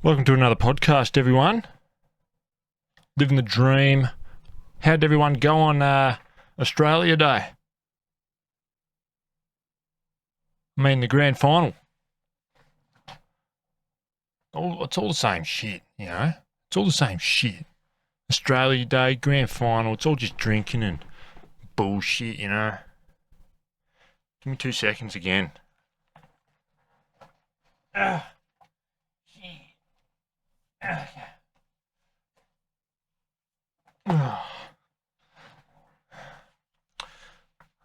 Welcome to another podcast, everyone. Living the dream. How'd everyone go on Australia Day? I mean, the grand final. It's all the same shit, you know? It's all the same shit. Australia Day, grand final, it's all just drinking and bullshit, you know? Give me 2 seconds again.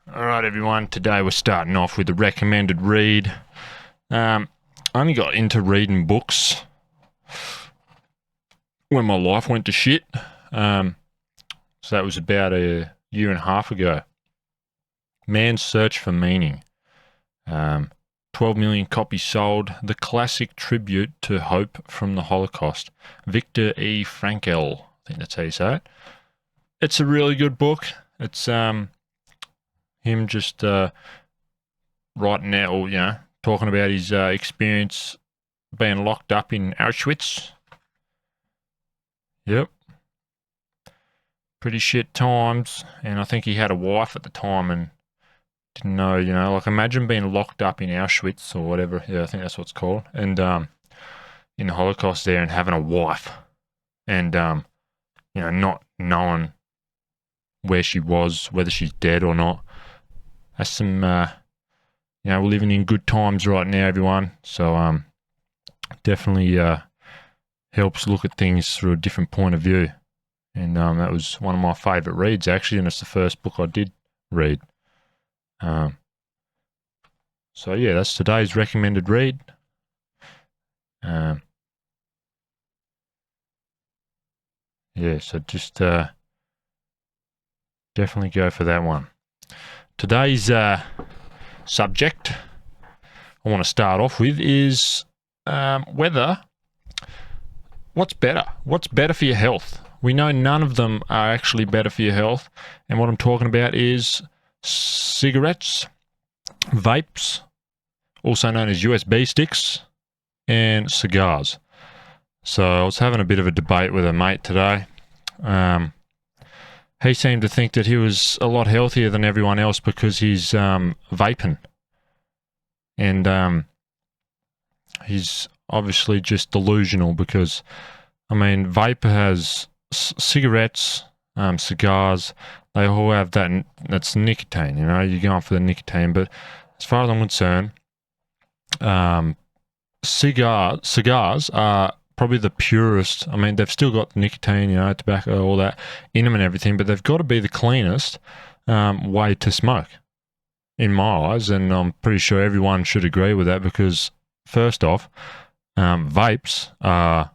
Alright, everyone, today we're starting off with a recommended read. I only got into reading books when my life went to shit. So that was about a year and a half ago. Man's Search for Meaning. 12 million copies sold. The classic tribute to hope from the Holocaust. Viktor E. Frankl. I think that's how you say it. It's a really good book. It's him just writing out, or, you know, talking about his experience being locked up in Auschwitz. Yep. Pretty shit times. And I think he had a wife at the time and didn't know, you know, like imagine being locked up in Auschwitz or whatever. Yeah, I think that's what it's called. And in the Holocaust there and having a wife and, you know, not knowing where she was, whether she's dead or not. That's some, you know, we're living in good times right now, everyone. So definitely helps look at things through a different point of view. And that was one of my favourite reads, actually, and it's the first book I did read. So yeah, that's today's recommended read. Yeah, so just definitely go for that one. Today's subject I want to start off with is whether what's better? What's better for your health? We know none of them are actually better for your health, and what I'm talking about is cigarettes, vapes, also known as USB sticks, and cigars. So I was having a bit of a debate with a mate today. He seemed to think that he was a lot healthier than everyone else because he's vaping. And he's obviously just delusional because, I mean, vapor has cigarettes, cigars, they all have that's nicotine, you know, you're going for the nicotine. But as far as I'm concerned, cigars are probably the purest. I mean, they've still got nicotine, you know, tobacco, all that in them and everything, but they've got to be the cleanest way to smoke, in my eyes, and I'm pretty sure everyone should agree with that because, first off, vapes are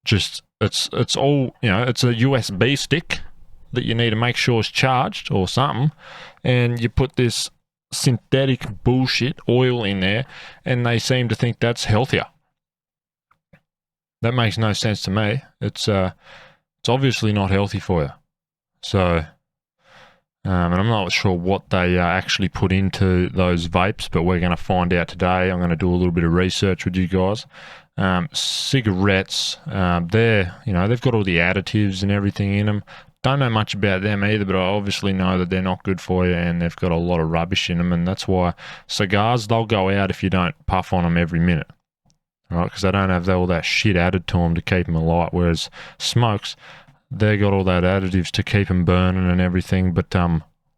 just, it's all, you know, it's a USB stick that you need to make sure is charged or something, and you put this synthetic bullshit oil in there, and they seem to think that's healthier. That makes no sense to me. It's obviously not healthy for you. So, and I'm not sure what they actually put into those vapes, but we're going to find out today. I'm going to do a little bit of research with you guys. Cigarettes, they've got all the additives and everything in them. Don't know much about them either, but I obviously know that they're not good for you and they've got a lot of rubbish in them, and that's why cigars, they'll go out if you don't puff on them every minute. Right, because they don't have all that shit added to them to keep them alight, whereas smokes, they got all that additives to keep them burning and everything. But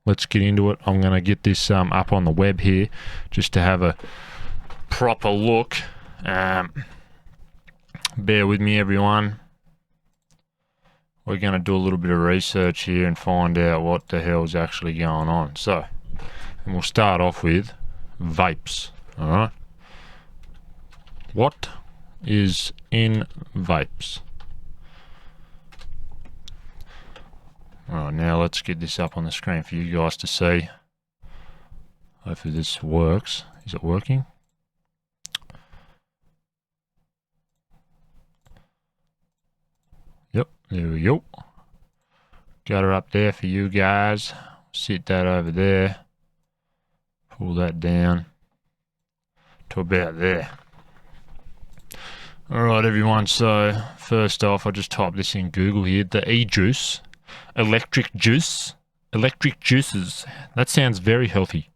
let's get into it. I'm going to get this up on the web here just to have a proper look. Bear with me, everyone. We're going to do a little bit of research here and find out what the hell's actually going on. So, and we'll start off with vapes, all right? What is in vapes? Alright, now let's get this up on the screen for you guys to see. Hopefully this works. Is it working? Yep, there we go. Got her up there for you guys. Sit that over there. Pull that down to about there. Alright everyone, so first off I just typed this in Google here, the e-juice, electric juices, that sounds very healthy.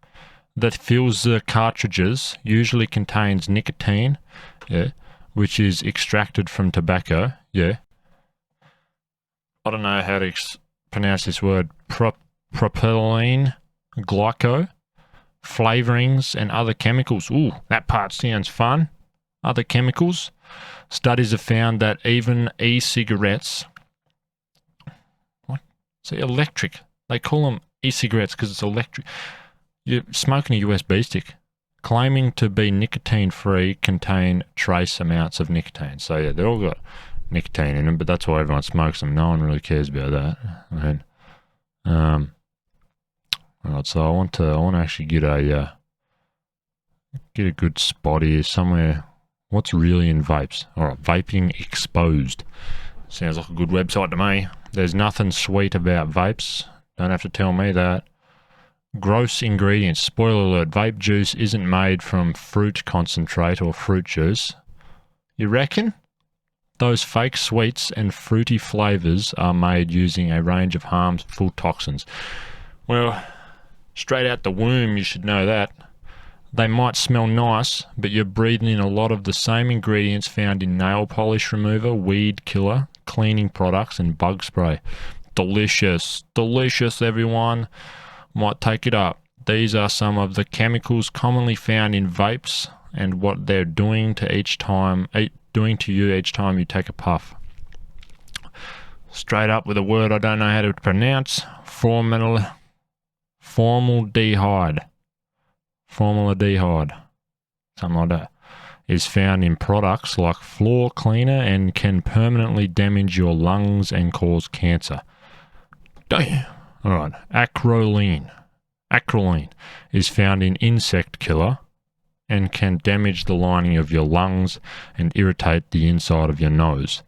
That fills the cartridges, usually contains nicotine, yeah, which is extracted from tobacco, yeah. I don't know how to pronounce this word, propylene glycol, flavorings and other chemicals. Ooh, that part sounds fun. Other chemicals. Studies have found that even e-cigarettes, see, electric. They call them e-cigarettes because it's electric. You're smoking a USB stick. Claiming to be nicotine-free contain trace amounts of nicotine. So yeah, they've all got nicotine in them, but that's why everyone smokes them. No one really cares about that. Alright, so I want to actually get a good spot here somewhere. What's really in vapes? Alright, vaping exposed. Sounds like a good website to me. There's nothing sweet about vapes. Don't have to tell me that. Gross ingredients. Spoiler alert, vape juice isn't made from fruit concentrate or fruit juice. You reckon? Those fake sweets and fruity flavors are made using a range of harmful toxins. Well, straight out the womb, you should know that. They might smell nice, but you're breathing in a lot of the same ingredients found in nail polish remover, weed killer, cleaning products, and bug spray. Delicious. Delicious, everyone. Might take it up. These are some of the chemicals commonly found in vapes and what they're doing to you each time you take a puff. Straight up with a word I don't know how to pronounce. Formaldehyde, something like that, is found in products like floor cleaner and can permanently damage your lungs and cause cancer. Damn. Alright, acrolein is found in insect killer and can damage the lining of your lungs and irritate the inside of your nose.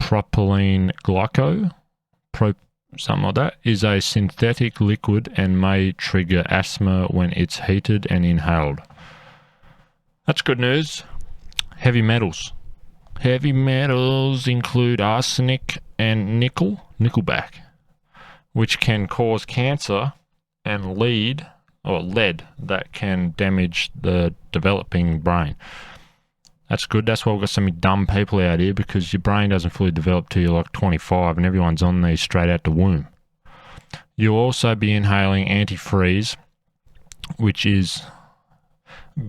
Propylene glycol, something like that, is a synthetic liquid and may trigger asthma when it's heated and inhaled. That's good news. Heavy metals. Heavy metals include arsenic and nickelback, which can cause cancer, and lead that can damage the developing brain. That's good. That's why we've got so many dumb people out here, because your brain doesn't fully develop till you're like 25 and everyone's on these straight out the womb. You'll also be inhaling antifreeze, which is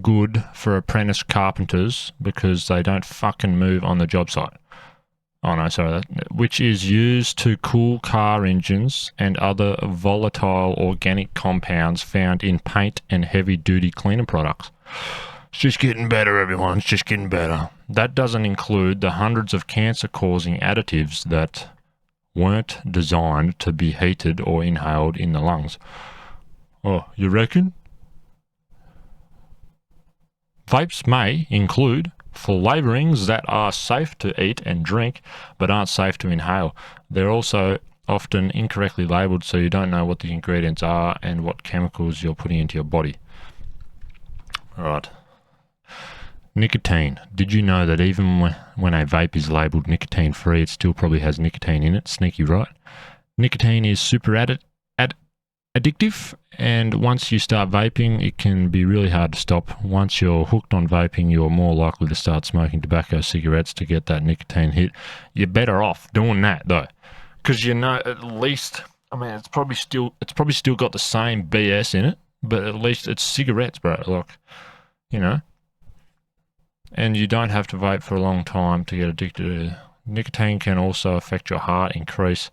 good for apprentice carpenters because they don't fucking move on the job site. Oh no, sorry, which is used to cool car engines and other volatile organic compounds found in paint and heavy-duty cleaner products. It's just getting better, everyone. It's just getting better. That doesn't include the hundreds of cancer-causing additives that weren't designed to be heated or inhaled in the lungs. Oh, you reckon? Vapes may include flavorings that are safe to eat and drink but aren't safe to inhale. They're also often incorrectly labeled, so you don't know what the ingredients are and what chemicals you're putting into your body. Alright. Nicotine. Did you know that even when a vape is labeled nicotine free, it still probably has nicotine in it? Sneaky, right? Nicotine is super addictive, and once you start vaping, it can be really hard to stop. Once you're hooked on vaping, you're more likely to start smoking tobacco cigarettes to get that nicotine hit. You're better off doing that though, because you know, at least, I mean, it's probably still got the same BS in it, but at least it's cigarettes, bro. Like, you know, and you don't have to vape for a long time to get addicted to it. Nicotine can also affect your heart, increase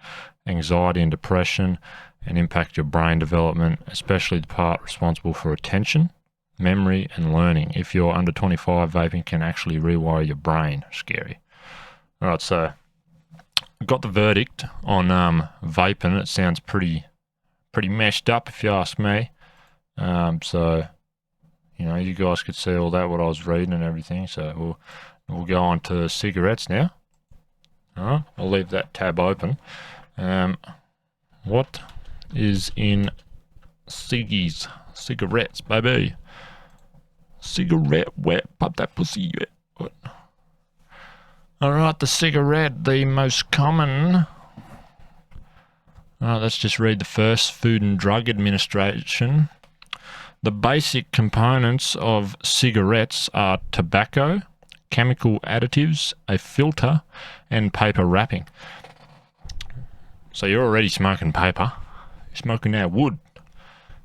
anxiety and depression, and impact your brain development, especially the part responsible for attention, memory, and learning. If you're under 25, vaping can actually rewire your brain. Scary. All right, so got the verdict on vaping. It sounds pretty messed up, if you ask me. So, you know, you guys could see all that, what I was reading and everything. So we'll go on to cigarettes now. All right, I'll leave that tab open. What is in cigarettes, baby? Cigarette wet, pop that pussy wet. What? Alright, the cigarette, the most common. Alright, let's just read the first. Food and Drug Administration. The basic components of cigarettes are tobacco, chemical additives, a filter, and paper wrapping. So you're already smoking paper. You're smoking now wood.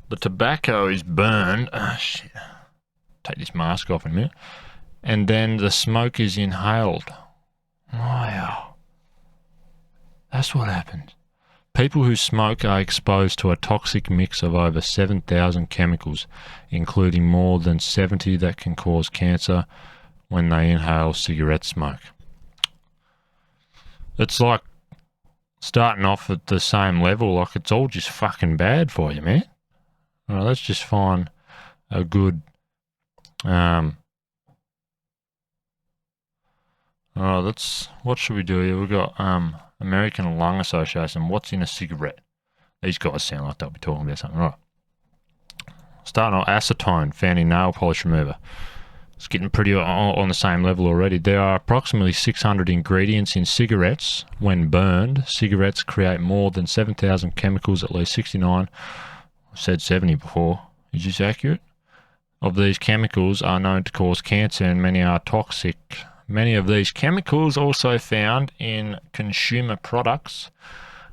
The tobacco is burned. Oh, shit. Take this mask off in a minute. And then the smoke is inhaled. Wow. That's what happens. People who smoke are exposed to a toxic mix of over 7,000 chemicals, including more than 70 that can cause cancer when they inhale cigarette smoke. It's like starting off at the same level, like it's all just fucking bad for you, man. All right, let's just find a good... what should we do here? We've got American Lung Association. What's in a cigarette? These guys sound like they'll be talking about something. Right. Starting on acetone, found in nail polish remover. It's getting pretty on the same level already. There are approximately 600 ingredients in cigarettes. When burned, cigarettes create more than 7,000 chemicals, at least 69. I said 70 before. Is this accurate? Of these chemicals are known to cause cancer and many are toxic. Many of these chemicals also found in consumer products,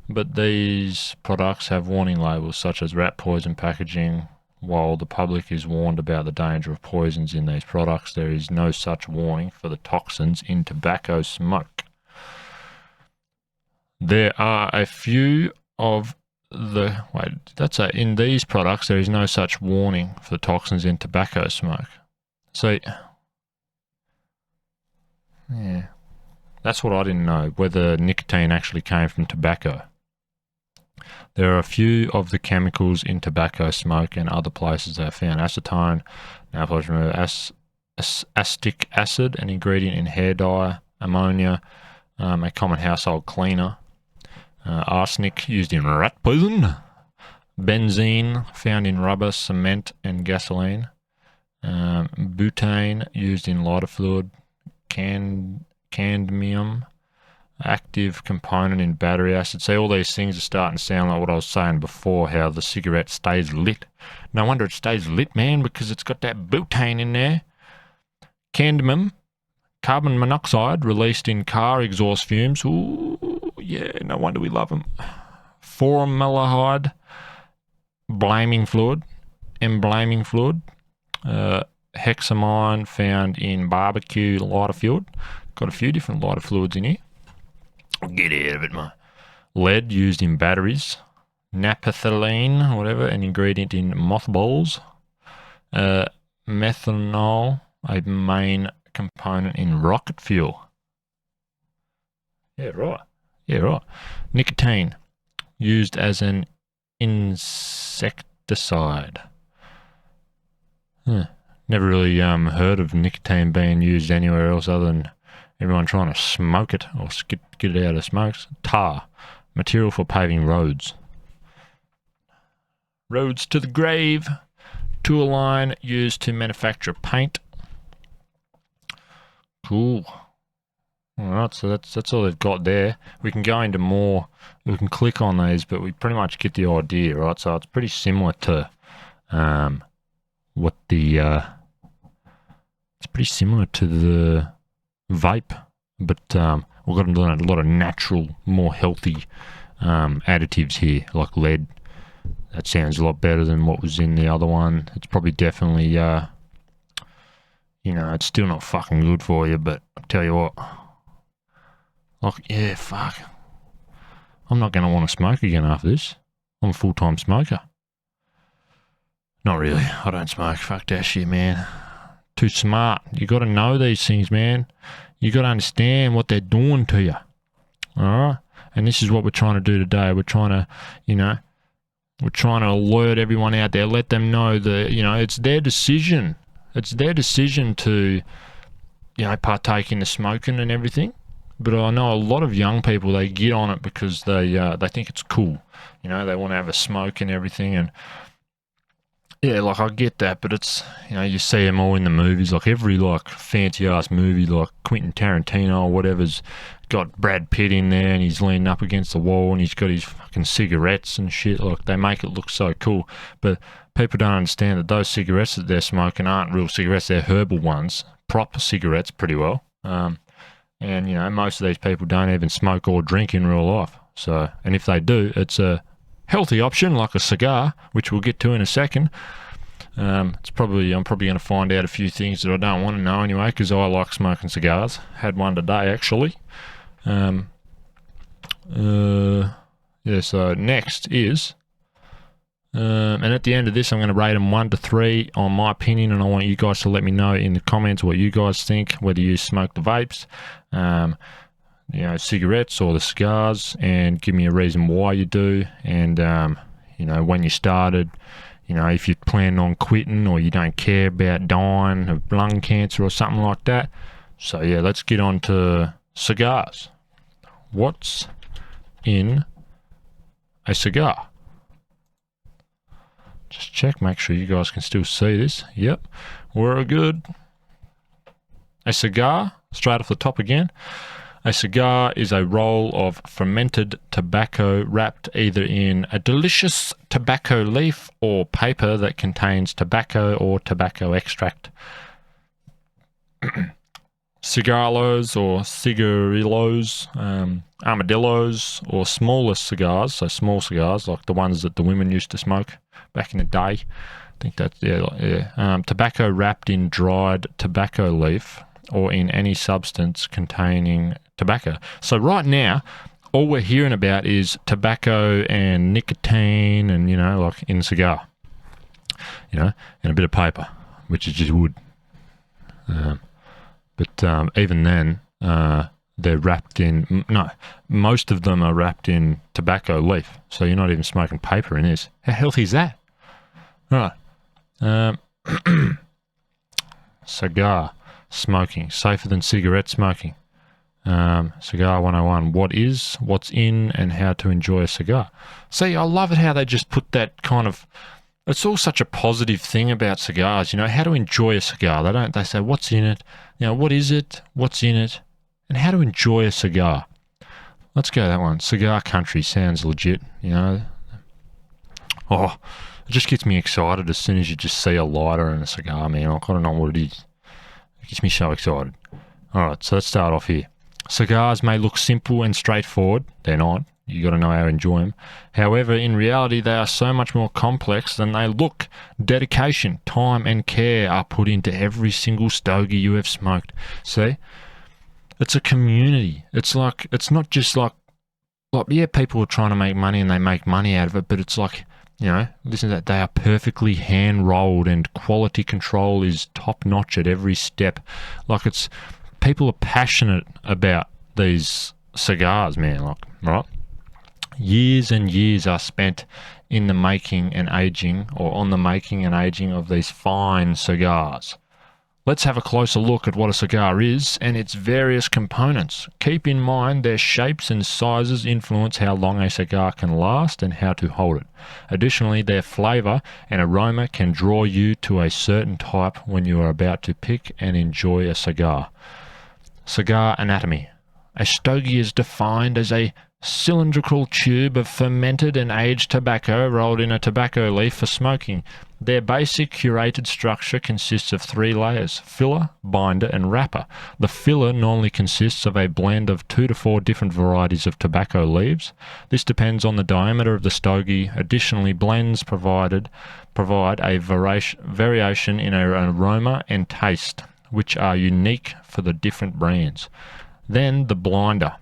but these products have warning labels such as rat poison packaging. While the public is warned about the danger of poisons in these products, there is no such warning for the toxins in tobacco smoke. There are a few of the... in these products, there is no such warning for the toxins in tobacco smoke. So... yeah, that's what I didn't know, whether nicotine actually came from tobacco. There are a few of the chemicals in tobacco smoke and other places that are found. Acetone, nail polish remover, acetic acid, an ingredient in hair dye, ammonia, a common household cleaner, arsenic used in rat poison, benzene found in rubber, cement and gasoline, butane used in lighter fluid, cadmium, active component in battery acid. See, all these things are starting to sound like what I was saying before, how the cigarette stays lit. No wonder it stays lit, man, because it's got that butane in there. Cadmium, carbon monoxide released in car exhaust fumes. Ooh, yeah, no wonder we love them. Formaldehyde, embalming fluid, hexamine found in barbecue lighter fluid. Got a few different lighter fluids in here. Get out of it, mate. Lead used in batteries. Naphthalene, whatever, an ingredient in mothballs. Methanol, a main component in rocket fuel. Yeah, right. Nicotine, used as an insecticide. Never really heard of nicotine being used anywhere else other than everyone trying to smoke it or get it out of smokes. Tar, material for paving roads. Roads to the grave. Tool line used to manufacture paint. Cool. Alright, so that's all they've got there. We can go into more. We can click on these, but we pretty much get the idea, right? So it's pretty similar to it's pretty similar to the vape, but we've got a lot of natural, more healthy additives here, like lead. That sounds a lot better than what was in the other one. It's probably definitely, it's still not fucking good for you, but I'll tell you what, yeah, fuck. I'm not going to want to smoke again after this. I'm a full-time smoker. Not really. I don't smoke. Fuck that shit, man. Too smart. You got to know these things, man. You got to understand what they're doing to you. All right? And this is what we're trying to do today. We're trying to, we're trying to alert everyone out there, let them know that, it's their decision. It's their decision to, partake in the smoking and everything. But I know a lot of young people, they get on it because they think it's cool. They want to have a smoke and everything. And Yeah, like I get that, but it's, you know, you see them all in the movies. Like every like fancy ass movie, like Quentin Tarantino or whatever's got Brad Pitt in there, and he's leaning up against the wall, and he's got his fucking cigarettes and shit. Like they make it look so cool, but people don't understand that those cigarettes that they're smoking aren't real cigarettes. They're herbal ones, proper cigarettes, pretty well. And you know, most of these people don't even smoke or drink in real life. So, and if they do, it's a healthy option like a cigar, which we'll get to in a second. I'm probably going to find out a few things that I don't want to know anyway, because I like smoking cigars. Had one today actually. Yeah. So next is, and at the end of this, I'm going to rate them 1 to 3 on my opinion, and I want you guys to let me know in the comments what you guys think, whether you smoke the vapes, you know, cigarettes or the cigars, and give me a reason why you do, and you know, when you started, you know, if you're planning on quitting or you don't care about dying of lung cancer or something like that. So yeah, let's get on to cigars. What's in a cigar? Just check, make sure you guys can still see this. Yep, we're good. A cigar, straight off the top again. A cigar is a roll of fermented tobacco wrapped either in a delicious tobacco leaf or paper that contains tobacco or tobacco extract. Cigarros or cigarillos, armadillos, or smaller cigars, so small cigars like the ones that the women used to smoke back in the day. I think that's, yeah. Tobacco wrapped in dried tobacco leaf or in any substance containing tobacco. So right now, all we're hearing about is tobacco and nicotine and, you know, like in a cigar, you know, and a bit of paper, which is just wood. But even then, they're wrapped in, no, most of them are wrapped in tobacco leaf. So you're not even smoking paper in this. How healthy is that? Right. Cigar smoking, safer than cigarette smoking. Cigar 101, what is, what's in, and how to enjoy a cigar. See, I love it how they just put that kind of, it's all such a positive thing about cigars, you know, how to enjoy a cigar. They say, what's in it, you know, what is it, what's in it, and how to enjoy a cigar. Let's go that one. Cigar country sounds legit, you know. Oh, it just gets me excited as soon as you just see a lighter and a cigar, man. I don't know what it is. It gets me so excited. All right, so let's start off here. Cigars may look simple and straightforward. They're not. You got to know how to enjoy them. However, in reality, they are so much more complex than they look. Dedication, time, and care are put into every single stogie you have smoked. See? It's a community. It's like, it's not just like, yeah, people are trying to make money and they make money out of it, but it's like, you know, listen to that. They are perfectly hand-rolled and quality control is top-notch at every step. Like it's, people are passionate about these cigars, man, like, right? Years and years are spent in the making and aging, or on the making and aging of these fine cigars. Let's have a closer look at what a cigar is and its various components. Keep in mind their shapes and sizes influence how long a cigar can last and how to hold it. Additionally, their flavour and aroma can draw you to a certain type when you are about to pick and enjoy a cigar. Cigar anatomy. A stogie is defined as a cylindrical tube of fermented and aged tobacco rolled in a tobacco leaf for smoking. Their basic curated structure consists of 3 layers: filler, binder, and wrapper. The filler normally consists of a blend of 2 to 4 different varieties of tobacco leaves. This depends on the diameter of the stogie. Additionally, blends provide a variation in aroma and taste, which are unique for the different brands. Then the binder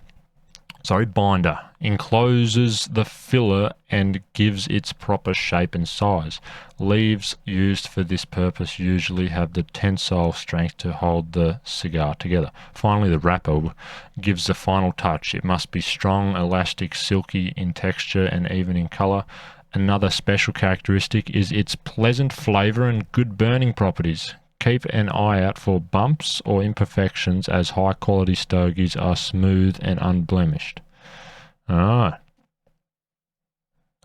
encloses the filler and gives its proper shape and size. Leaves used for this purpose usually have the tensile strength to hold the cigar together. Finally, the wrapper gives the final touch. It must be strong, elastic, silky in texture, and even in color. Another special characteristic is its pleasant flavor and good burning properties. Keep an eye out for bumps or imperfections, as high-quality stogies are smooth and unblemished. Alright.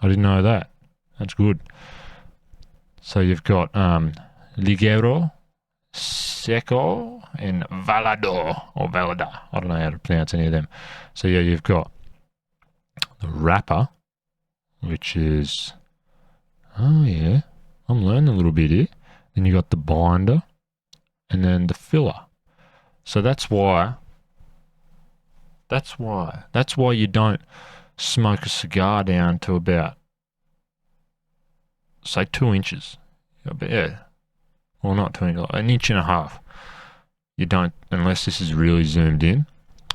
I didn't know that. That's good. So you've got Ligero, Seco, and Valador, or Valada. I don't know how to pronounce any of them. So yeah, you've got the wrapper, which is, oh yeah, I'm learning a little bit here. Then you got the binder, and then the filler. So that's why you don't smoke a cigar down to about, say, 2 inches. Yeah, well, not 2 inches, an inch and a half. You don't, unless this is really zoomed in.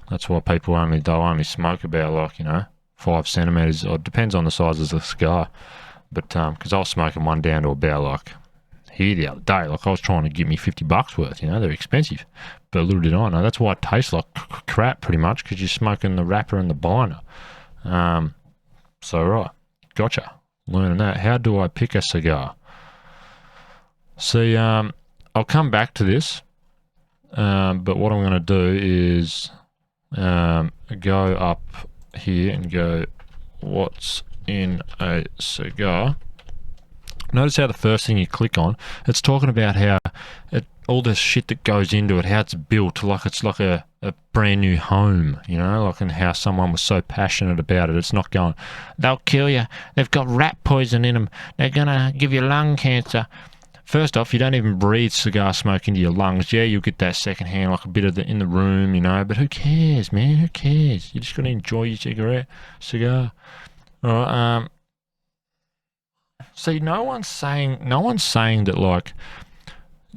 That's why they'll only smoke about, like, 5 centimeters, or it depends on the size of the cigar. But because I was smoking one down to about like here the other day, like I was trying to get me $50 worth. They're expensive, but little did I know that's why it tastes like crap pretty much, because you're smoking the wrapper and the binder. So right, gotcha. Learning that. How do I pick a cigar? See, I'll come back to this, but what I'm going to do is go up here and go, what's in a cigar? Notice how the first thing you click on, it's talking about how all the shit that goes into it, how it's built, like it's like a brand new home, like, and how someone was so passionate about it. It's not going, they'll kill you, they've got rat poison in them, they're gonna give you lung cancer. First off, you don't even breathe cigar smoke into your lungs. Yeah, you'll get that secondhand, like a bit of in the room, but who cares, man? Who cares? You just got to enjoy your cigar. All right. See, no one's saying that, like,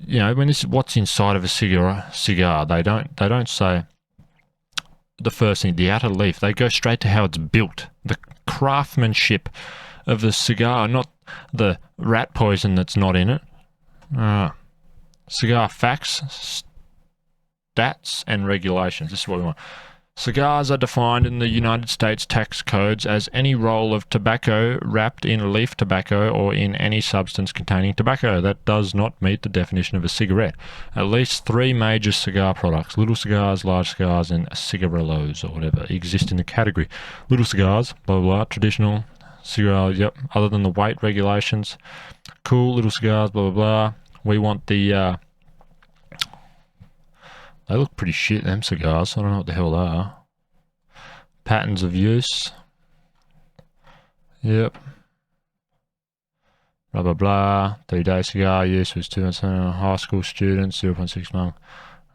when this is what's inside of a cigar. They don't say the first thing, the outer leaf. They go straight to how it's built, the craftsmanship of the cigar, not the rat poison that's not in it. Cigar facts, stats, and regulations. This is what we want. Cigars are defined in the United States tax codes as any roll of tobacco wrapped in leaf tobacco or in any substance containing tobacco that does not meet the definition of a cigarette. At least 3 major cigar products, little cigars, large cigars, and cigarillos, or whatever, exist in the category. Little cigars, blah, blah, blah, traditional cigar, yep, other than the weight regulations. Cool, little cigars, blah, blah, blah. We want the, they look pretty shit, them cigars. I don't know what the hell they are. Patterns of use. Yep. Blah, blah, blah. 3-day cigar use was 2% high school students, 0.6 month.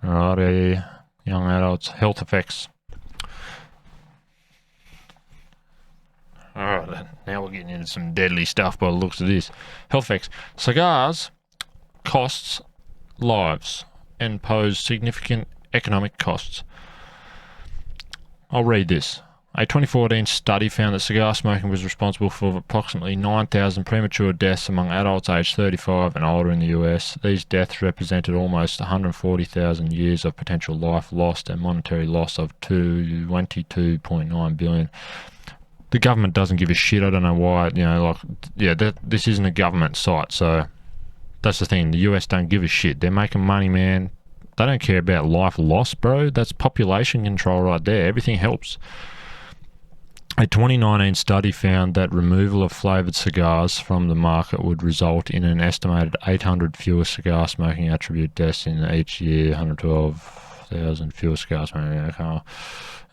Alrighty. Young adults. Health effects. Alright, now we're getting into some deadly stuff by the looks of this. Health effects. Cigars costs lives and pose significant economic costs. I'll read this. A 2014 study found that cigar smoking was responsible for approximately 9,000 premature deaths among adults aged 35 and older in the US. These deaths represented almost 140,000 years of potential life lost and monetary loss of $22.9 billion. The government doesn't give a shit. I don't know why. This isn't a government site, so that's the thing. The US don't give a shit. They're making money, man. They don't care about life lost, bro. That's population control right there. Everything helps. A 2019 study found that removal of flavoured cigars from the market would result in an estimated 800 fewer cigar smoking attribute deaths in each year, 112,000 fewer cigar smoking.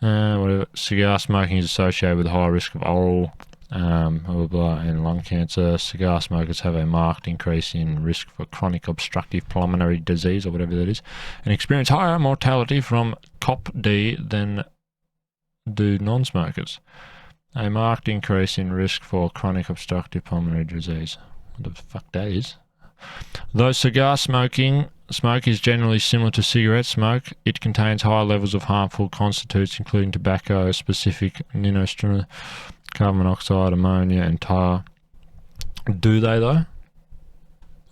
Whatever. Cigar smoking is associated with a high risk of oral blah, blah, blah, and lung cancer. Cigar smokers have a marked increase in risk for chronic obstructive pulmonary disease, or whatever that is, and experience higher mortality from COPD than do non-smokers. A marked increase in risk for chronic obstructive pulmonary disease. What the fuck that is? Though cigar smoke is generally similar to cigarette smoke, it contains high levels of harmful constituents, including tobacco-specific nitrosamine, carbon monoxide, ammonia, and tar. Do they, though?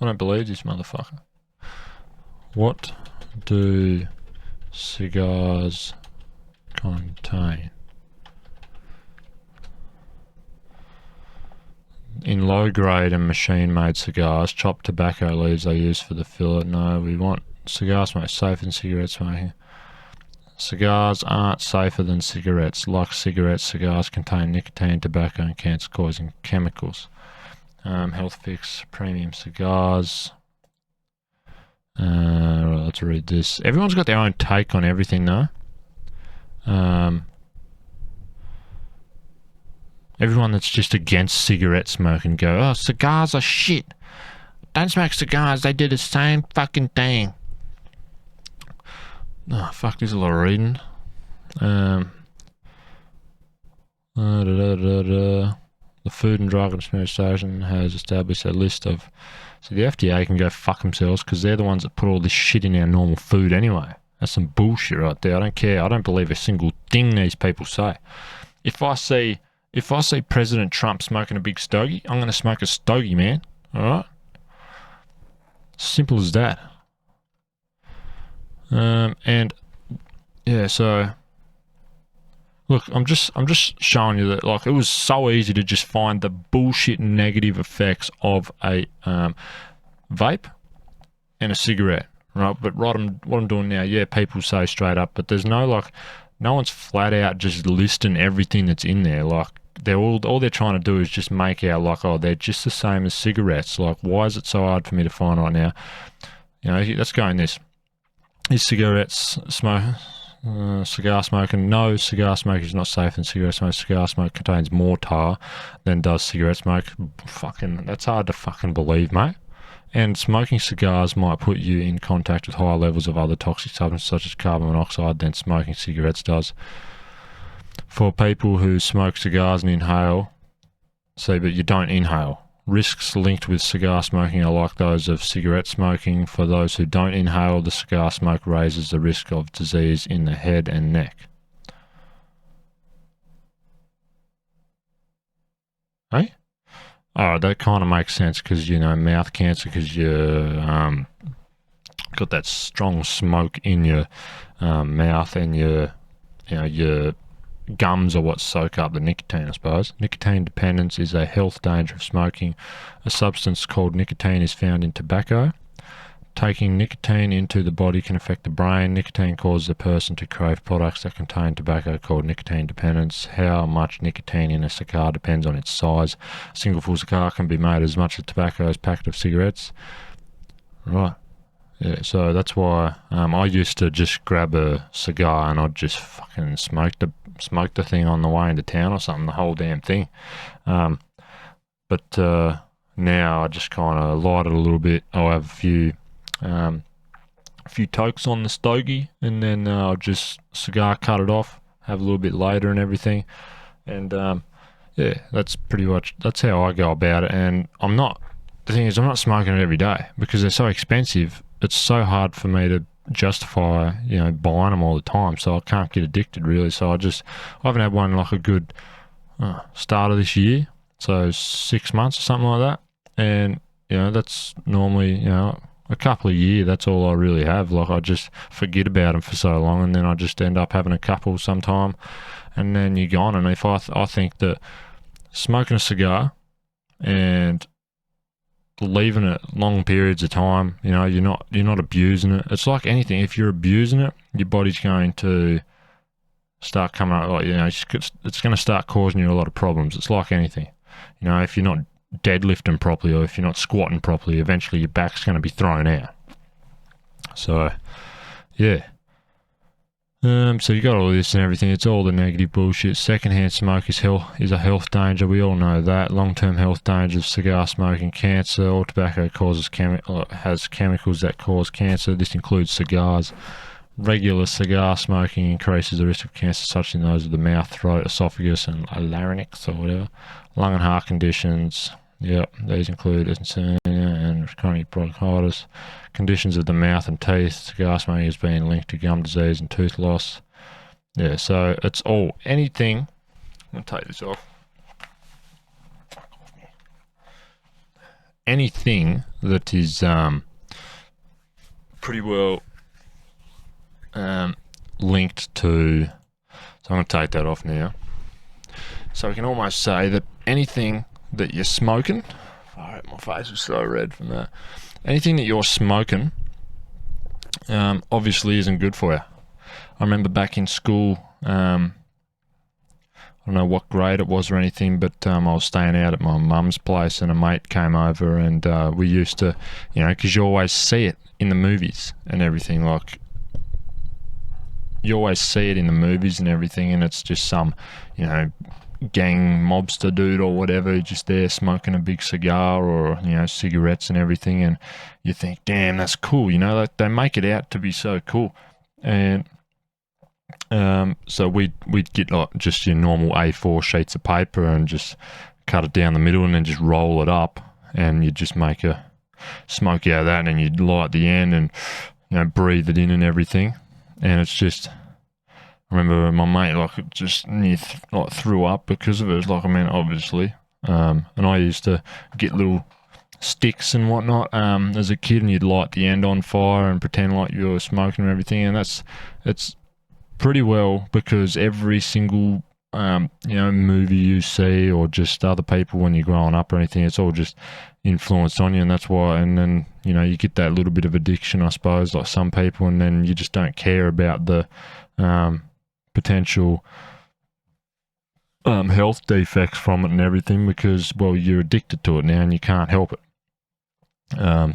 I don't believe this motherfucker. What do cigars contain? In low-grade and machine-made cigars, chopped tobacco leaves are used for the filler. No, we want cigar smoke safer than cigarette smoking. Cigars aren't safer than cigarettes. Like cigarettes, cigars contain nicotine, tobacco, and cancer-causing chemicals. Health Fix Premium Cigars. Right, let's read this. Everyone's got their own take on everything, though. Everyone that's just against cigarette smoking go, oh, cigars are shit. Don't smoke cigars. They do the same fucking thing. Oh, fuck, there's a lot of reading. The Food and Drug Administration has established a list of... So the FDA can go fuck themselves because they're the ones that put all this shit in our normal food anyway. That's some bullshit right there. I don't care. I don't believe a single thing these people say. If I see President Trump smoking a big stogie, I'm going to smoke a stogie, man. All right? Simple as that. And yeah, so look, I'm just showing you that, like, it was so easy to just find the bullshit negative effects of a vape and a cigarette, right? But what I'm doing now, yeah, people say straight up, but there's no one's flat out just listing everything that's in there. Like, all they're trying to do is just make out like, oh, they're just the same as cigarettes. Like, why is it so hard for me to find right now? You know, let's go in this. Is cigarettes cigar smoking? No, cigar smoking is not safer than cigarette smoke. Cigar smoke contains more tar than does cigarette smoke. Fucking, that's hard to fucking believe, mate. And smoking cigars might put you in contact with higher levels of other toxic substances such as carbon monoxide than smoking cigarettes does. For people who smoke cigars and inhale, but you don't inhale. Risks linked with cigar smoking are like those of cigarette smoking. For those who don't inhale, the cigar smoke raises the risk of disease in the head and neck. Hey? Oh, that kind of makes sense because, you know, mouth cancer, because you got that strong smoke in your mouth, and your gums are what soak up the nicotine, I suppose. Nicotine dependence is a health danger of smoking. A substance called nicotine is found in tobacco. Taking nicotine into the body can affect the brain. Nicotine causes a person to crave products that contain tobacco, called nicotine dependence. How much nicotine in a cigar depends on its size. A single full cigar can be made as much of tobacco as a packet of cigarettes. Right. Yeah, so that's why I used to just grab a cigar and I'd just fucking smoke the thing on the way into town or something, the whole damn thing. But now I just kind of light it a little bit. I'll have a few tokes on the stogie, and then I'll just cigar cut it off, have a little bit later and everything. And yeah, that's pretty much, that's how I go about it. And the thing is, I'm not smoking it every day because they're so expensive. It's so hard for me to justify, you know, buying them all the time, so I can't get addicted really. So I haven't had one like a good start of this year, so 6 months or something like that. And, you know, that's normally, you know, a couple of years, that's all I really have. Like, I just forget about them for so long, and then I just end up having a couple sometime, and then you're gone. And if I think that smoking a cigar and leaving it long periods of time, you know, you're not abusing it. It's like anything. If you're abusing it, your body's going to start coming up, like, you know, it's going to start causing you a lot of problems. It's like anything. You know, if you're not deadlifting properly, or if you're not squatting properly, eventually your back's going to be thrown out. So, yeah. So you got all this and everything. It's all the negative bullshit. Secondhand smoke is a health danger. We all know that. Long-term health dangers: cigar smoking, cancer. All tobacco has chemicals that cause cancer. This includes cigars. Regular cigar smoking increases the risk of cancer, such in those of the mouth, throat, esophagus, and larynx, or whatever. Lung and heart conditions. Yep, these include insomnia and chronic bronchitis. Conditions of the mouth and teeth. Cigar smoking has been linked to gum disease and tooth loss. Yeah, so it's all anything. I'm going to take this off. Anything that is pretty well linked to. So I'm going to take that off now. So we can almost say that anything that you're smoking, my face is so red from that. Anything that you're smoking, obviously isn't good for you. I remember back in school, I don't know what grade it was or anything, but I was staying out at my mum's place, and a mate came over, and we used to, because you always see it in the movies and everything, like, you always see it in the movies and everything, and it's just some, gang mobster dude or whatever just there smoking a big cigar or, cigarettes and everything, and you think, damn, that's cool, like they make it out to be so cool. And so we'd get like just your normal A4 sheets of paper and just cut it down the middle and then just roll it up, and you'd just make a smoke out of that, and then you'd light the end and breathe it in and everything. And it's just, I remember my mate like just like threw up because of it. Like, I mean, obviously, and I used to get little sticks and whatnot as a kid, and you'd light the end on fire and pretend like you were smoking and everything. And it's pretty well, because every single movie you see, or just other people when you're growing up or anything, it's all just influenced on you, and that's why. And then you get that little bit of addiction, I suppose, like some people, and then you just don't care about the potential health defects from it and everything, because, well, you're addicted to it now and you can't help it.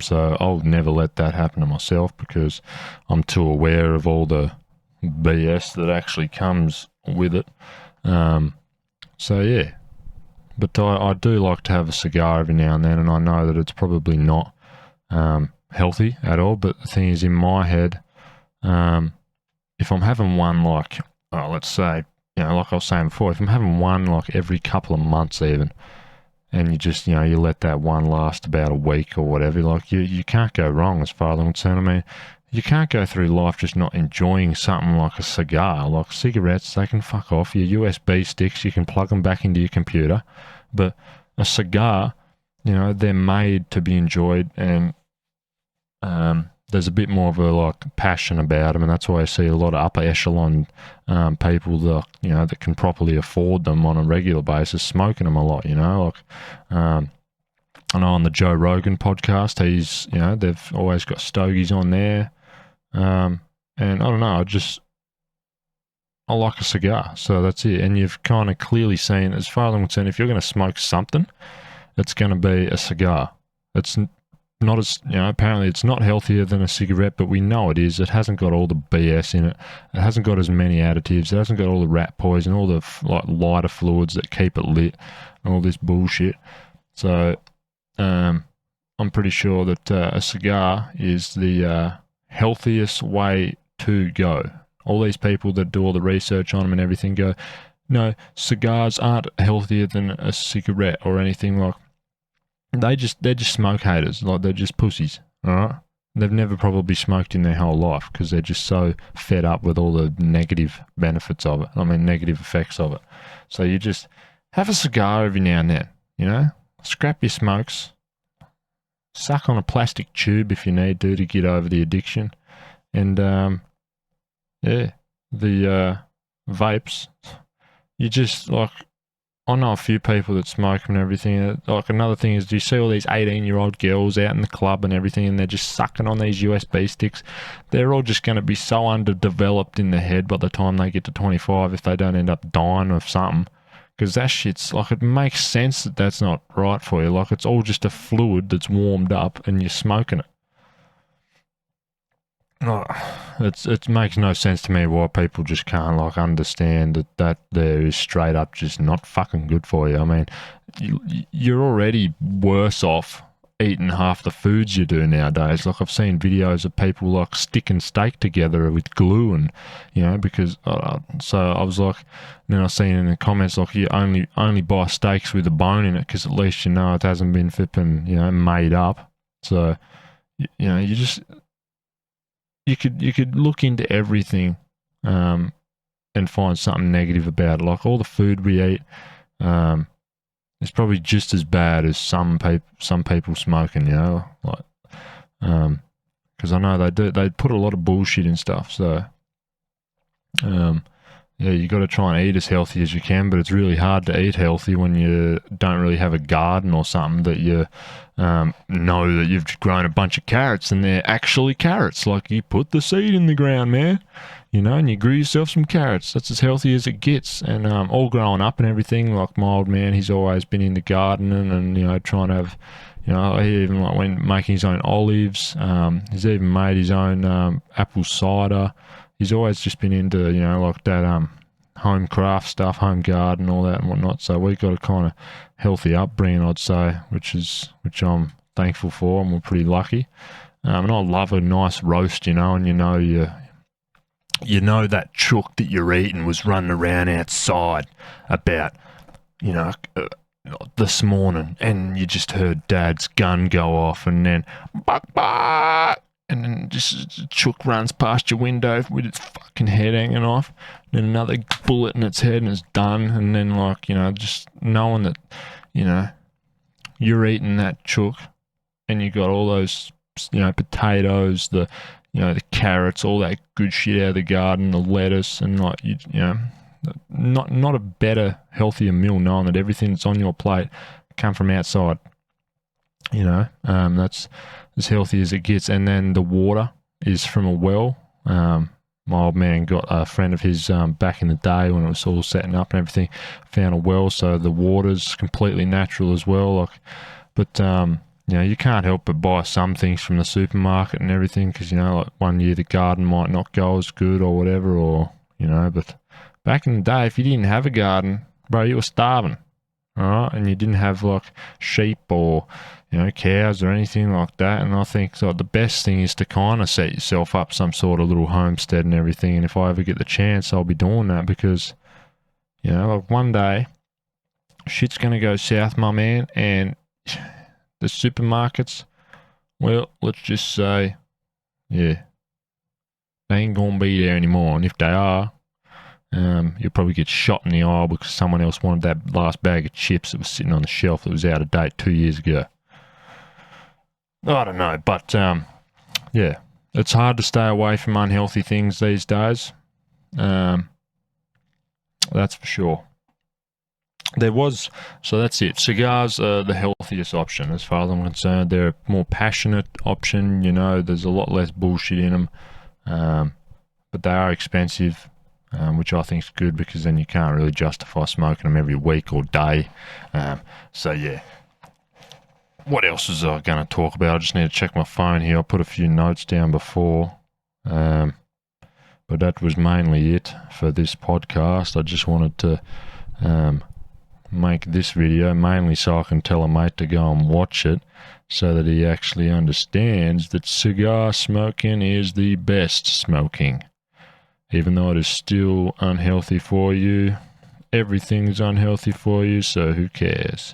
So I'll never let that happen to myself, because I'm too aware of all the BS that actually comes with it. So yeah, but I do like to have a cigar every now and then, and I know that it's probably not healthy at all, but the thing is, in my head, if I'm having one, like, let's say, like I was saying before, if I'm having one like every couple of months even, and you just, you let that one last about a week or whatever, like, you can't go wrong as far as I'm concerned. I mean, you can't go through life just not enjoying something like a cigar. Like cigarettes, they can fuck off. Your USB sticks, you can plug them back into your computer. But a cigar, they're made to be enjoyed, and there's a bit more of a like passion about them, and that's why I see a lot of upper echelon people that that can properly afford them on a regular basis smoking them a lot. Like I know on the Joe Rogan podcast, he's they've always got stogies on there. And I don't know, I like a cigar, so that's it. And you've kind of clearly seen, as far as I'm concerned, if you're going to smoke something, it's going to be a cigar. It's not as, apparently it's not healthier than a cigarette, but we know it is. It hasn't got all the BS in it. It hasn't got as many additives. It hasn't got all the rat poison, all the like lighter fluids that keep it lit, and all this bullshit. So I'm pretty sure that a cigar is the healthiest way to go. All these people that do all the research on them and everything go, no, cigars aren't healthier than a cigarette or anything. Like, they're just smoke haters. Like, they're just pussies. All right, they've never probably smoked in their whole life, because they're just so fed up with all the negative benefits of it. I mean, negative effects of it. So you just have a cigar every now and then. Scrap your smokes. Suck on a plastic tube if you need to get over the addiction. And yeah, the vapes, you just, like, I know a few people that smoke and everything. Like, another thing is, do you see all these 18-year-old girls out in the club and everything, and they're just sucking on these USB sticks? They're all just going to be so underdeveloped in the head by the time they get to 25, if they don't end up dying of something. Because that shit's, like, it makes sense that that's not right for you. Like, it's all just a fluid that's warmed up and you're smoking it. Oh, it makes no sense to me why people just can't, like, understand that there is straight up just not fucking good for you. I mean, you're already worse off eating half the foods you do nowadays. Like, I've seen videos of people like sticking steak together with glue, and because so I was like, then I seen in the comments, like, you only buy steaks with a bone in it, because at least it hasn't been flipping made up. So you could look into everything and find something negative about it. Like, all the food we eat is probably just as bad as some people smoking, like, because I know they put a lot of bullshit in stuff. So yeah, you got to try and eat as healthy as you can, but it's really hard to eat healthy when you don't really have a garden or something that you know that you've grown a bunch of carrots and they're actually carrots. Like, you put the seed in the ground, man, you know, and you grew yourself some carrots. That's as healthy as it gets. And all growing up and everything, like my old man, he's always been into gardening and, you know, trying to have, you know, he even like when making his own olives. He's even made his own apple cider. He's always just been into, you know, like that home craft stuff, home garden, all that and whatnot. So we've got a kind of healthy upbringing, I'd say, which I'm thankful for, and we're pretty lucky. And I love a nice roast, you know, and you know that chook that you're eating was running around outside about, you know, this morning, and you just heard Dad's gun go off, and then buck buck. And then just a chook runs past your window with its fucking head hanging off. Then another bullet in its head and it's done. And then, like, you know, just knowing that, you know, you're eating that chook and you got all those, you know, potatoes, the, you know, the carrots, all that good shit out of the garden, the lettuce, and like, you know, not a better, healthier meal knowing that everything that's on your plate come from outside. You know, that's as healthy as it gets. And then the water is from a well. My old man got a friend of his back in the day when it was all setting up and everything, found a well, so the water's completely natural as well. Like, but you know, you can't help but buy some things from the supermarket and everything because, you know, like one year the garden might not go as good or whatever, or, you know, but back in the day, if you didn't have a garden, bro, you were starving. All right, and you didn't have like sheep or, you know, cows or anything like that. And I think so the best thing is to kind of set yourself up some sort of little homestead and everything. And if I ever get the chance, I'll be doing that because, you know, like one day shit's going to go south, my man, and the supermarkets, well, let's just say, yeah, they ain't going to be there anymore. And if they are, you'll probably get shot in the eye because someone else wanted that last bag of chips that was sitting on the shelf that was out of date 2 years ago. I don't know, but yeah, it's hard to stay away from unhealthy things these days. That's for sure. So that's it. Cigars are the healthiest option as far as I'm concerned. They're a more passionate option, you know, there's a lot less bullshit in them, but they are expensive. Which I think is good because then you can't really justify smoking them every week or day. So yeah. What else was I going to talk about? I just need to check my phone here. I put a few notes down before. But that was mainly it for this podcast. I just wanted to make this video mainly so I can tell a mate to go and watch it so that he actually understands that cigar smoking is the best smoking. Even though it is still unhealthy for you, everything's unhealthy for you, so who cares?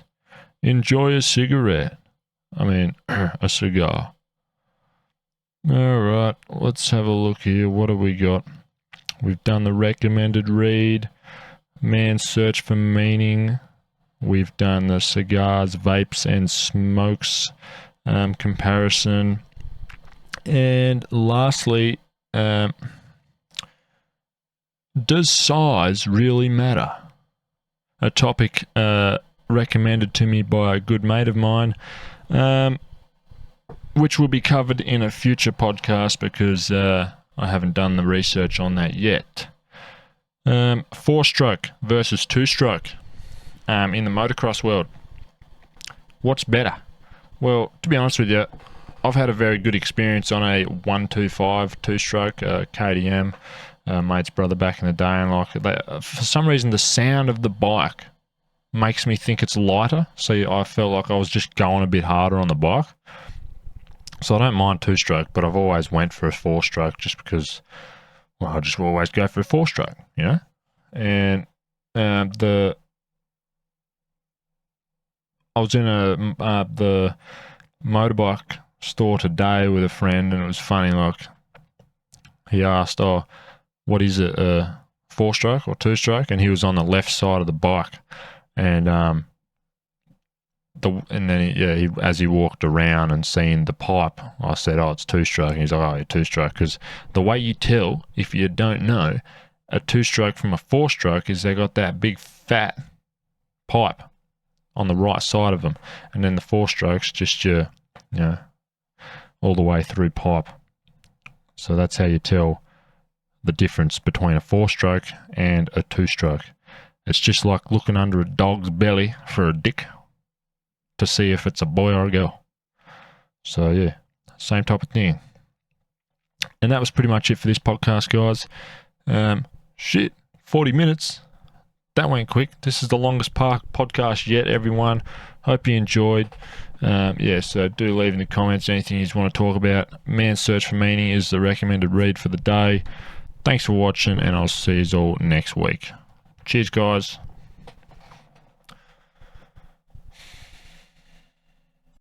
Enjoy a cigarette. I mean, a cigar. Alright, let's have a look here. What have we got? We've done the recommended read, man's search for meaning. We've done the cigars, vapes, and smokes comparison. And lastly, does size really matter? A topic recommended to me by a good mate of mine, which will be covered in a future podcast because I haven't done the research on that yet. 4-stroke versus 2-stroke in the motocross world. What's better? Well, to be honest with you, I've had a very good experience on a 125 2-stroke KTM. Mate's brother back in the day, and like for some reason the sound of the bike makes me think it's lighter, so I felt like I was just going a bit harder on the bike. So I don't mind 2-stroke, but I've always went for a 4-stroke just because, well, I just always go for a 4-stroke, you know. And I was in the motorbike store today with a friend, and it was funny. Like, he asked, "Oh, what is it, a 4-stroke or 2-stroke?" And he was on the left side of the bike, and he as he walked around and seen the pipe, I said, "Oh, it's 2-stroke." And he's like, "Oh, yeah, 2-stroke," because the way you tell, if you don't know, a 2-stroke from a 4-stroke is they got that big fat pipe on the right side of them, and then the 4-strokes just your, all the way through pipe. So that's how you tell the difference between a 4-stroke and a 2-stroke. It's just like looking under a dog's belly for a dick to see if it's a boy or a girl. So yeah, same type of thing. And that was pretty much it for this podcast, guys. 40 minutes. That went quick. This is the longest podcast yet, everyone. Hope you enjoyed. So do leave in the comments anything you want to talk about. Man's Search for Meaning is the recommended read for the day. Thanks for watching, and I'll see you all next week. Cheers, guys.